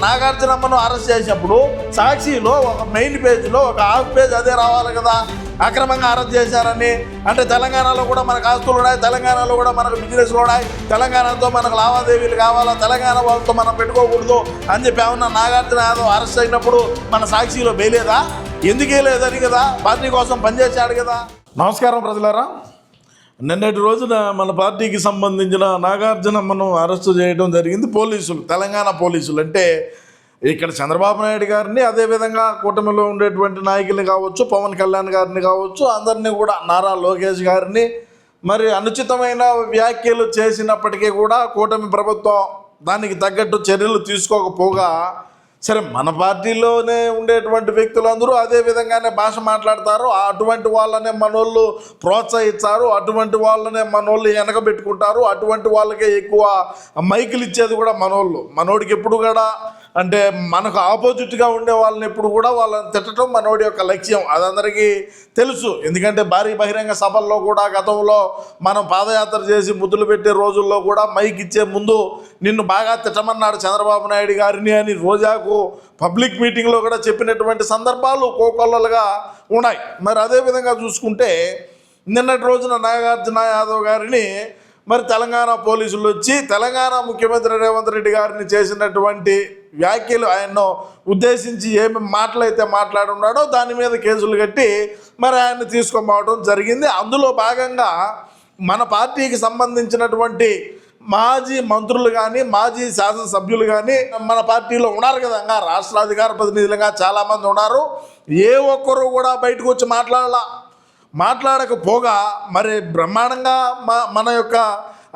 నాగార్జునమ్మను arrest చేసినప్పుడు సాక్షిలో ఒక మెయిన్ పేజీలో ఒక హాఫ్ పేజ్ అదే రావాలి కదా, అక్రమంగా అరెస్ట్ చేశారని. అంటే తెలంగాణలో కూడా మనకు ఆస్తులు ఉన్నాయి, తెలంగాణలో కూడా మనకు బిజినెస్లు ఉన్నాయి, తెలంగాణతో మనకు లావాదేవీలు కావాలా, తెలంగాణ వాళ్ళతో మనం పెట్టుకోకూడదు అని చెప్పి ఏమన్నా నాగార్జున యాదవ్ అరెస్ట్ అయినప్పుడు మన సాక్షిలో వేయలేదా? ఎందుకే లేదని కదా, పార్టీ కోసం పనిచేశాడు కదా. నమస్కారం ప్రజలారా, నిన్నటి రోజున మన పార్టీకి సంబంధించిన నాగార్జునమ్మను అరెస్టు చేయడం జరిగింది పోలీసులు, తెలంగాణ పోలీసులు. అంటే ఇక్కడ చంద్రబాబు నాయుడు గారిని, అదేవిధంగా కూటమిలో ఉండేటువంటి నాయకుల్ని కావచ్చు, పవన్ కళ్యాణ్ గారిని కావచ్చు, అందరినీ కూడా, నారా లోకేష్ గారిని మరి అనుచితమైన వ్యాఖ్యలు చేసినప్పటికీ కూడా కూటమి ప్రభుత్వం దానికి తగ్గట్టు చర్యలు తీసుకోకపోగా, సరే మన పార్టీలోనే ఉండేటువంటి వ్యక్తులందరూ అదే విధంగానే భాష మాట్లాడతారు, అటువంటి వాళ్ళనే మనోళ్ళు ప్రోత్సహిస్తారు, అటువంటి వాళ్ళనే మనోళ్ళు వెనకబెట్టుకుంటారు, అటువంటి వాళ్ళకే ఎక్కువ మైకులు ఇచ్చేది కూడా మనోళ్ళు. మనోడికి ఎప్పుడు కూడా అంటే మనకు ఆపోజిట్గా ఉండే వాళ్ళని ఎప్పుడు కూడా వాళ్ళని తిట్టడం మనోడి యొక్క లక్ష్యం, అది అందరికీ తెలుసు. ఎందుకంటే భారీ బహిరంగ సభల్లో కూడా గతంలో మనం పాదయాత్ర చేసి ముద్దులు పెట్టే రోజుల్లో కూడా మైక్ ఇచ్చే ముందు నిన్ను బాగా తిట్టమన్నాడు చంద్రబాబు నాయుడు గారిని అని రోజాకు పబ్లిక్ మీటింగ్లో కూడా చెప్పినటువంటి సందర్భాలు కోకొల్లలుగా ఉన్నాయి. మరి అదేవిధంగా చూసుకుంటే నిన్నటి రోజున నాగార్జున యాదవ్ గారిని మరి తెలంగాణ పోలీసులు వచ్చి తెలంగాణ ముఖ్యమంత్రి రేవంత్ రెడ్డి గారిని చేసినటువంటి వ్యాఖ్యలు, ఆయన్ను ఉద్దేశించి ఏమి మాటలైతే మాట్లాడున్నాడో దాని మీద కేసులు కట్టి మరి ఆయన్ని తీసుకుపోవడం జరిగింది. అందులో భాగంగా మన పార్టీకి సంబంధించినటువంటి మాజీ మంత్రులు కానీ, మాజీ శాసనసభ్యులు కానీ మన పార్టీలో ఉన్నారు కదా, రాష్ట్ర అధికార ప్రతినిధులుగా చాలామంది ఉన్నారు. ఏ ఒక్కరు కూడా బయటకు వచ్చి మాట్లాడకపోగా మరి బ్రహ్మాండంగా మన యొక్క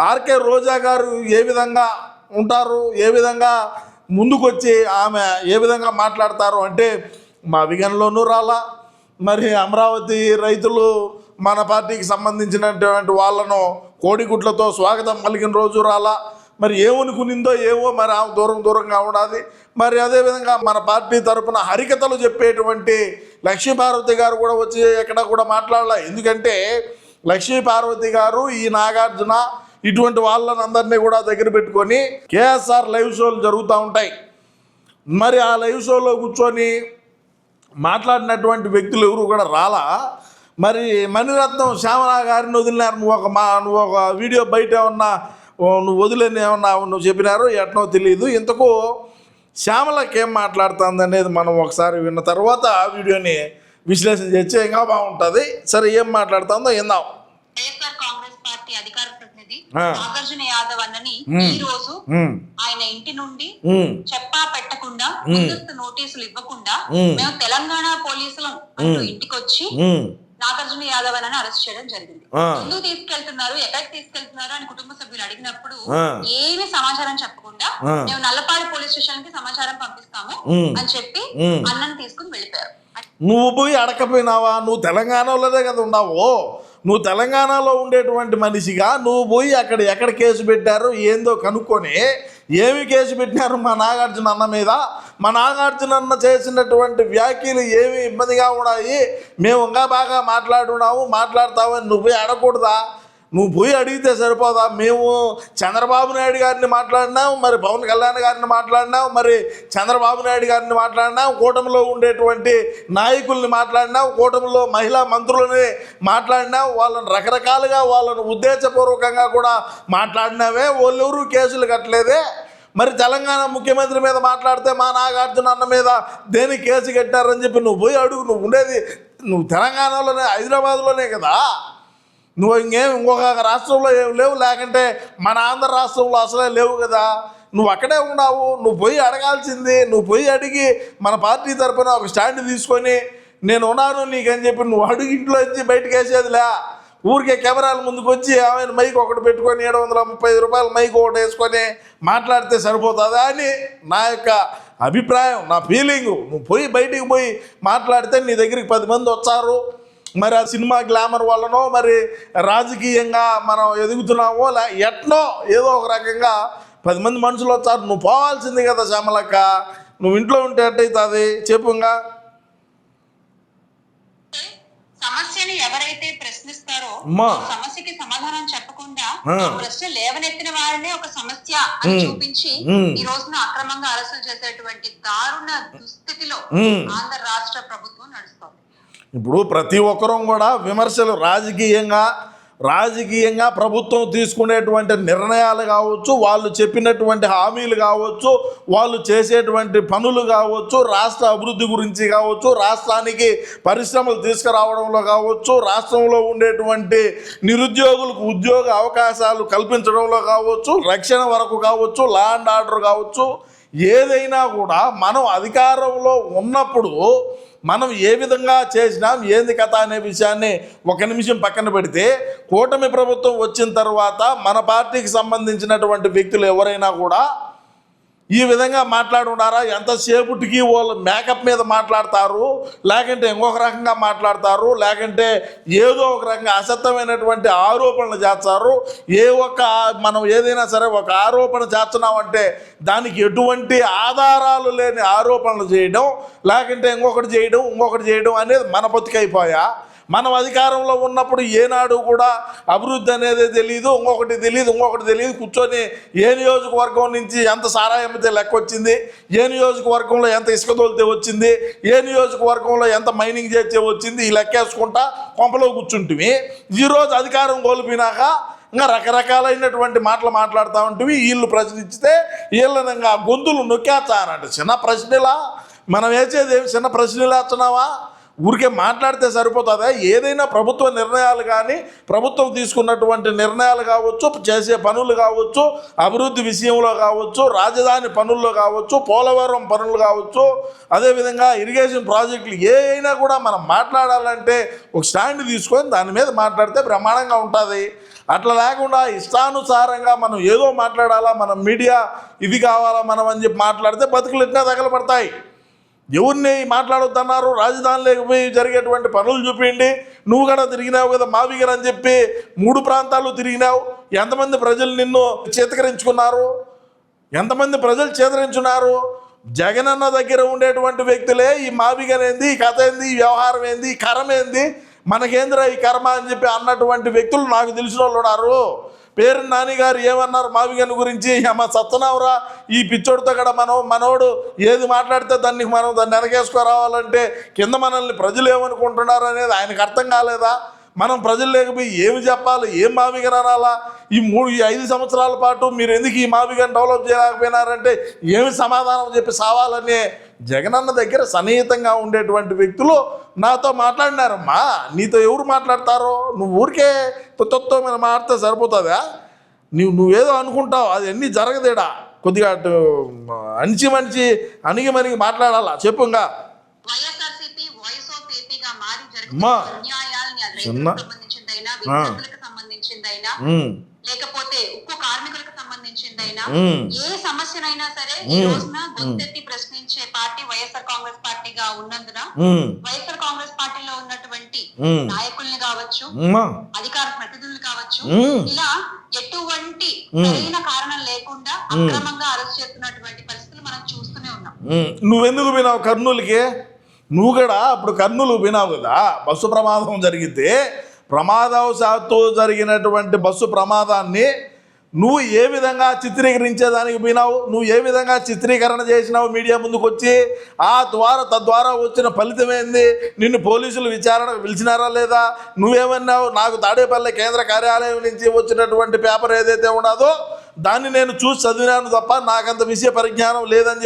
ఆర్కే రోజా గారు ఏ విధంగా ఉంటారు, ఏ విధంగా ముందుకొచ్చి ఆమె ఏ విధంగా మాట్లాడతారు అంటే, మా విగన్లోనూ రాలా, మరి అమరావతి రైతులు మన పార్టీకి సంబంధించినటువంటి వాళ్ళను కోడిగుడ్లతో స్వాగతం పలికిన రోజు రాలా, మరి ఏమనుకునిందో ఏవో మరి ఆమె దూరంగా ఉండాలి. మరి అదేవిధంగా మన పార్టీ తరఫున హరికథలు చెప్పేటువంటి లక్ష్మీపార్వతి గారు కూడా వచ్చి ఎక్కడ కూడా మాట్లాడాలి. ఎందుకంటే లక్ష్మీపార్వతి గారు, ఈ నాగార్జున ఇటువంటి వాళ్ళని అందరినీ కూడా దగ్గర పెట్టుకొని కేఎస్ఆర్ లైవ్ షోలు జరుగుతూ ఉంటాయి. మరి ఆ లైవ్ షోలో కూర్చొని మాట్లాడినటువంటి వ్యక్తులు ఎవరు కూడా రాలా. మరి మణిరత్నం శ్యామల గారిని వదిలినారు. నువ్వు ఒక వీడియో బయట ఏమన్నా నువ్వు వదిలేని ఏమన్నా నువ్వు చెప్పినారు ఎట్నో తెలియదు. ఇంతకు శ్యామలకి ఏం మాట్లాడుతుంది అనేది మనం ఒకసారి విన్న తర్వాత ఆ వీడియోని విశ్లేషణ చేస్తే ఇంకా బాగుంటుంది. సరే, ఏం మాట్లాడుతుందో విందాం. కాంగ్రెస్ పార్టీ అధికార ప్రతినిధి నాగార్జున యాదవ్ అన్నని ఈ రోజు ఆయన ఇంటి నుండి చెప్పా పెట్టకుండా ముందస్తు నోటీసులు ఇవ్వకుండా మేము తెలంగాణ పోలీసులు అంటూ ఇంటికి వచ్చి నాగార్జున యాదవ్ అని అరెస్ట్ చేయడం జరిగింది. ఎందుకు తీసుకెళ్తున్నారు, ఎక్కడికి తీసుకెళ్తున్నారు అని కుటుంబ సభ్యులు అడిగినప్పుడు ఏమి సమాచారం చెప్పకుండా మేము నల్లపాడు పోలీస్ స్టేషన్ కి సమాచారం పంపిస్తాము అని చెప్పి అన్నను తీసుకుని వెళ్ళిపోయారు. నువ్వు పోయి అడకపోయినావా? నువ్వు తెలంగాణలోనే కదా ఉన్నావు. నువ్వు తెలంగాణలో ఉండేటువంటి మనిషిగా నువ్వు పోయి ఎక్కడ కేసు పెట్టారు ఏందో కనుక్కొని, ఏమి కేసు పెట్టినారు మా నాగార్జున అన్న మీద, మా నాగార్జున అన్న చేసినటువంటి వ్యాఖ్యలు ఏమి ఇబ్బందిగా ఉన్నాయి, మేము ఇంకా బాగా మాట్లాడతామని నువ్వు పోయి అడగకూడదా? నువ్వు పోయి అడిగితే సరిపోదా? మేము చంద్రబాబు నాయుడు గారిని మాట్లాడినాం, మరి పవన్ కళ్యాణ్ గారిని మాట్లాడినాం, మరి చంద్రబాబు నాయుడు గారిని మాట్లాడినాం, కూటమిలో ఉండేటువంటి నాయకుల్ని మాట్లాడినాం, కూటమిలో మహిళా మంత్రులని మాట్లాడినాం, వాళ్ళని రకరకాలుగా వాళ్ళను ఉద్దేశపూర్వకంగా కూడా మాట్లాడినావే. వాళ్ళెవరూ కేసులు కట్టలేదే. మరి తెలంగాణ ముఖ్యమంత్రి మీద మాట్లాడితే మా నాగార్జున అన్న మీద దేనికి కేసు కట్టారని చెప్పి నువ్వు పోయి అడుగు. నువ్వు ఉండేది తెలంగాణలోనే, హైదరాబాద్లోనే కదా. నువ్వు ఇంకొక రాష్ట్రంలో ఏం లేవు, లేకంటే మన ఆంధ్ర రాష్ట్రంలో అసలే లేవు కదా. నువ్వు అక్కడే ఉన్నావు. నువ్వు పోయి అడగాల్సింది. నువ్వు పోయి అడిగి మన పార్టీ తరఫున ఒక స్టాండ్ తీసుకొని నేను ఉన్నాను నీకని చెప్పి నువ్వు అడుగు ఇంట్లో వచ్చి బయటకు వేసేదిలే. ఊరికే కెమెరాల ముందుకు వచ్చి ఆమె మైక్ ఒకటి పెట్టుకొని 735 రూపాయలు మైక్ ఒకటి వేసుకొని మాట్లాడితే సరిపోతుందా అని నా యొక్క అభిప్రాయం, నా ఫీలింగు. నువ్వు పోయి బయటికి పోయి మాట్లాడితే నీ దగ్గరికి 10 మంది వచ్చారు. మరి ఆ సినిమా గ్లామర్ వల్లనో, మరి రాజకీయంగా మనం ఎదుగుతున్నామో, ఎట్నో ఏదో ఒక రకంగా 10 మంది మనుషులు వచ్చారు. నువ్వు పోవాల్సింది కదా శ్యామలక్క. నువ్వు ఇంట్లో ఉంటే ఎట్టయితుంది చెప్పు. ఇంకా సమస్య సమస్యని ఎవరైతే ప్రశ్నిస్తారో అమ్మా. ఆ సమస్యకి సమాధానం చెప్పకుండా ఆ. ఆ ప్రశ్న లేవనెత్తిన వారినే ఒక సమస్య అని చూపించి ఈ రోజున అక్రమంగా అరెస్టులు చేసేటువంటి దారుణ దుస్థితిలో ఆంధ్ర రాష్ట్ర ప్రభుత్వం నడుస్తోంది. ఇప్పుడు ప్రతి ఒక్కరూ కూడా విమర్శలు రాజకీయంగా ప్రభుత్వం తీసుకునేటువంటి నిర్ణయాలు కావచ్చు, వాళ్ళు చెప్పినటువంటి హామీలు కావచ్చు, వాళ్ళు చేసేటువంటి పనులు కావచ్చు, రాష్ట్ర అభివృద్ధి గురించి కావచ్చు, రాష్ట్రానికి పరిశ్రమలు తీసుకురావడంలో కావచ్చు, రాష్ట్రంలో ఉండేటువంటి నిరుద్యోగులకు ఉద్యోగ అవకాశాలు కల్పించడంలో కావచ్చు, రక్షణ వరకు కావచ్చు, లా అండ్ ఆర్డర్ కావచ్చు, ఏదైనా కూడా మనం అధికారంలో ఉన్నప్పుడు మనం ఏ విధంగా చేసినాం ఏంది కథ అనే విషయాన్ని ఒక నిమిషం పక్కన పెడితే, కూటమి ప్రభుత్వం వచ్చిన తర్వాత మన పార్టీకి సంబంధించినటువంటి వ్యక్తులు ఎవరైనా కూడా ఈ విధంగా మాట్లాడున్నారా? ఎంతసేపుటికి వాళ్ళు మేకప్ మీద మాట్లాడతారు, లేకంటే ఇంకొక రకంగా మాట్లాడతారు, లేకంటే ఏదో ఒక రకంగా అసత్యమైనటువంటి ఆరోపణలు చేస్తారు. మనం ఏదైనా సరే ఒక ఆరోపణ చేస్తున్నామంటే దానికి ఎటువంటి ఆధారాలు లేని ఆరోపణలు చేయడం, లేకంటే ఇంకొకటి చేయడం అనేది మన బతికైపోయా. మనం అధికారంలో ఉన్నప్పుడు ఏనాడు కూడా అభివృద్ధి అనేది తెలియదు, ఇంకొకటి తెలియదు. కూర్చొని ఏ నియోజకవర్గం నుంచి ఎంత సారాయి అమ్మితే లెక్క వచ్చింది, ఏ నియోజకవర్గంలో ఎంత ఇసుక తోలితే వచ్చింది, ఏ నియోజకవర్గంలో ఎంత మైనింగ్ చేస్తే వచ్చింది, ఈ లెక్కేసుకుంటా కొంపలో కూర్చుంటివి. ఈరోజు అధికారం కోల్పోయినాక ఇంకా రకరకాలైనటువంటి మాటలు మాట్లాడుతూ ఉంటివి. వీళ్ళు ప్రశ్నిస్తే వీళ్ళని ఇంకా గొంతులు నొక్కేస్తానంటే చిన్న ప్రశ్నలా మనం వేసేది ఏమి? చిన్న ప్రశ్నలు వేస్తున్నావా? ఊరికే మాట్లాడితే సరిపోతుందా? ఏదైనా ప్రభుత్వ నిర్ణయాలు కానీ, ప్రభుత్వం తీసుకున్నటువంటి నిర్ణయాలు కావచ్చు, చేసే పనులు కావచ్చు, అభివృద్ధి విషయంలో కావచ్చు, రాజధాని పనుల్లో కావచ్చు, పోలవరం పనులు కావచ్చు, అదేవిధంగా ఇరిగేషన్ ప్రాజెక్టులు ఏ అయినా కూడా మనం మాట్లాడాలంటే ఒక స్టాండ్ తీసుకొని దాని మీద మాట్లాడితే బ్రహ్మాండంగా ఉంటుంది. అట్లా లేకుండా ఇష్టానుసారంగా మనం ఏదో మాట్లాడాలా, మనం మీడియా ఇది కావాలా మనం అని చెప్పి మాట్లాడితే బతుకులు ఎట్లా తగలబడతాయి. ఎవరిని మాట్లాడొద్దన్నారు? రాజధానిలోకి పోయి జరిగేటువంటి పనులు చూపిండి. నువ్వు కూడా తిరిగినావు కదా మావిగర్ అని చెప్పి 3 ప్రాంతాలు తిరిగినావు. ఎంతమంది ప్రజలు నిన్ను చేతరించున్నారు? జగనన్న దగ్గర ఉండేటువంటి వ్యక్తులే ఈ మావిగర్ ఏంది, ఈ కథ ఏంది, ఈ వ్యవహారం ఏంది, ఈ కర్మ ఏంది, మనకేంద్రా ఈ కర్మ అని చెప్పి అన్నటువంటి వ్యక్తులు నాకు తెలిసిన వాళ్ళు ఉన్నారు. పేరు నాని గారు ఏమన్నారు మావిగన్ గురించి? అమ్మ సత్తనవరా ఈ పిచ్చోడితో కూడా మనోడు ఏది మాట్లాడితే దాన్ని వెనకేసుకురావాలంటే కింద మనల్ని ప్రజలు ఏమనుకుంటున్నారు అనేది ఆయనకు అర్థం కాలేదా? మనం ప్రజలు లేకపోయి ఏమి చెప్పాలి, ఏం మావిగన్ అనాలా? ఈ 5 సంవత్సరాల పాటు మీరు ఎందుకు ఈ మావిగన్ డెవలప్ చేయలేకపోయినారంటే ఏమి సమాధానం చెప్పి సావాలని జగనన్న దగ్గర సన్నిహితంగా ఉండేటువంటి వ్యక్తులు నాతో మాట్లాడినారమ్మా. నీతో ఎవరు మాట్లాడతారో? నువ్వు ఊరికే తొత్తో మీద మాట్లాడితే సరిపోతుందా? నువ్వేదో అనుకుంటావు, అది అన్నీ జరగదేడా. కొద్దిగా అణిగి మాట్లాడాలా చెప్పుగా. లేకపోతే ఉక్కు కార్మికులకు సంబంధించిందైనా ఏ సమస్యనైనా సరే ఈ రోజున గొంతెత్తి ప్రశ్నించే పార్టీ వైఎస్ఆర్ కాంగ్రెస్ పార్టీగా ఉన్నందున వైఎస్ఆర్ కాంగ్రెస్ పార్టీలో ఉన్నటువంటి నాయకుల్ని కావచ్చు, అధికార ప్రతినిధులు కావచ్చు, ఇలా ఎటువంటి సరైన కారణం లేకుండా అక్రమంగా అరెస్ట్ చేస్తున్నటువంటి పరిస్థితులు మనం చూస్తూనే ఉన్నాం. నువ్వెందుకు వినావు కర్నూలుకి? నువ్వు కూడా అప్పుడు కర్నూలు వినావు కదా, బస్సు ప్రమాదం జరిగితే ప్రమాదవశాత్తు జరిగినటువంటి బస్సు ప్రమాదాన్ని నువ్వు ఏ విధంగా చిత్రీకరించేదానికి పోయినావు? నువ్వు ఏ విధంగా చిత్రీకరణ చేసినావు మీడియా ముందుకు వచ్చి? తద్వారా వచ్చిన ఫలితం ఏంది? నిన్ను పోలీసులు విచారణకు పిలిచినారా లేదా? నువ్వేమన్నావు? నాకు తాడేపల్లి కేంద్ర కార్యాలయం నుంచి వచ్చినటువంటి పేపర్ ఏదైతే ఉన్నదో దాన్ని నేను చూసి చదివినాను తప్ప నాకంత విషయ పరిజ్ఞానం లేదని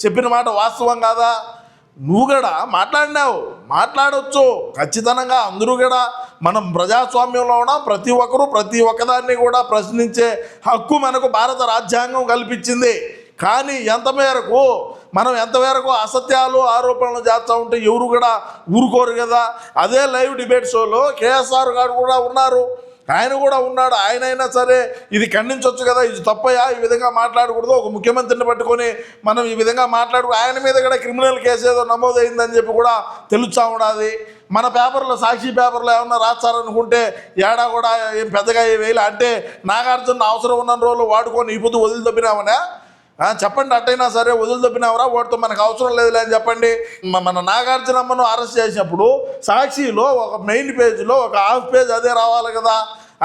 చెప్పిన మాట వాస్తవం కాదా? నువ్వు కూడా మాట్లాడవచ్చు ఖచ్చితంగా. అందరూ కూడా మనం ప్రజాస్వామ్యంలో ఉన్నాం. ప్రతి ఒక్కరూ ప్రతి ఒక్కదాన్ని కూడా ప్రశ్నించే హక్కు మనకు భారత రాజ్యాంగం కల్పించింది. కానీ మనం ఎంతవరకు అసత్యాలు ఆరోపణలు చేస్తూ ఉంటే ఎవరు కూడా ఊరుకోరు కదా. అదే లైవ్ డిబేట్ షోలో కేఎస్ఆర్ గారు కూడా ఉన్నారు, ఆయన కూడా ఉన్నాడు. ఆయనైనా సరే ఇది ఖండించవచ్చు కదా, ఇది తప్పయా, ఈ విధంగా మాట్లాడకూడదు, ఒక ముఖ్యమంత్రిని పట్టుకొని మనం ఈ విధంగా ఆయన మీద కూడా క్రిమినల్ కేసు ఏదో నమోదైందని చెప్పి కూడా తెలుస్తూ ఉన్నది. మన పేపర్లో సాక్షి పేపర్లో ఏమన్నా రాస్తారనుకుంటే ఏడా కూడా ఏం పెద్దగా వేయాలి అంటే నాగార్జున అవసరం ఉన్న రోజులు వాడుకొని ఈ పొద్దు వదిలి తప్పినామనే చెప్పండి, అట్టయినా సరే వదిలిదొప్పినవరా, వాటితో మనకు అవసరం లేదులే అని చెప్పండి. మన నాగార్జునమ్మను అరెస్ట్ చేసినప్పుడు సాక్షిలో ఒక మెయిన్ పేజీలో ఒక హాఫ్ పేజ్ అదే రావాలి కదా,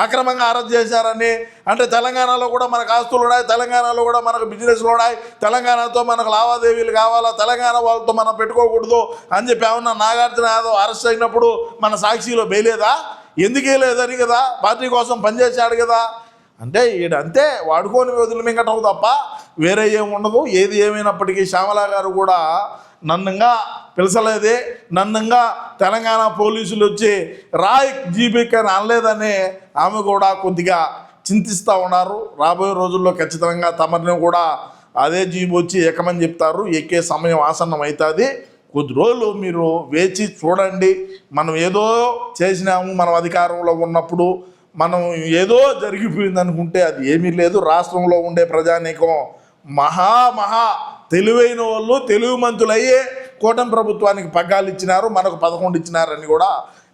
అక్రమంగా అరెస్ట్ చేశారని. అంటే తెలంగాణలో కూడా మనకు ఆస్తులు ఉన్నాయి, తెలంగాణలో కూడా మనకు బిజినెస్లు ఉన్నాయి, తెలంగాణతో మనకు లావాదేవీలు కావాలా, తెలంగాణ వాళ్ళతో మనం పెట్టుకోకూడదు అని చెప్పి ఏమన్నా నాగార్జున యాదవ్ అరెస్ట్ అయినప్పుడు మన సాక్షిలో వేయలేదా? ఎందుకే లేదని కదా, పార్టీ కోసం పనిచేశాడు కదా. అంటే ఈడంతే వాడుకొని వదిలిమింగటం తప్ప వేరే ఏమి ఉండదు. ఏది ఏమైనప్పటికీ శ్యామల గారు కూడా నన్నుగా పిలచలేదే, నన్నుగా తెలంగాణ పోలీసులు వచ్చి రాయ్ జీబీకి అని అనలేదని ఆమె కూడా కొద్దిగా చింతిస్తూ ఉన్నారు. రాబోయే రోజుల్లో ఖచ్చితంగా తమరిని కూడా అదే జీబు వచ్చి ఎక్కమని చెప్తారు. ఎక్కే సమయం ఆసన్నం అవుతుంది. కొద్ది రోజులు మీరు వేచి చూడండి. మనం ఏదో చేసినాము, మనం అధికారంలో ఉన్నప్పుడు మనం ఏదో జరిగిపోయింది అనుకుంటే అది ఏమీ లేదు. రాష్ట్రంలో ఉండే ప్రజానీకం మహా తెలివైన వాళ్ళు, తెలివి మంతులయ్యే కూటమి ప్రభుత్వానికి పగ్గాలు ఇచ్చినారు, మనకు 11 ఇచ్చినారని కూడా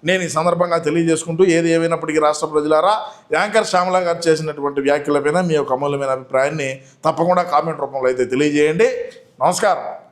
నేను ఈ సందర్భంగా తెలియజేసుకుంటూ, ఏది ఏమైనప్పటికీ రాష్ట్ర ప్రజలారా, యాంకర్ శ్యామల గారు చేసినటువంటి వ్యాఖ్యలపైన మీ యొక్క అమూల్యమైన అభిప్రాయాన్ని తప్పకుండా కామెంట్ రూపంలో అయితే తెలియజేయండి. నమస్కారం.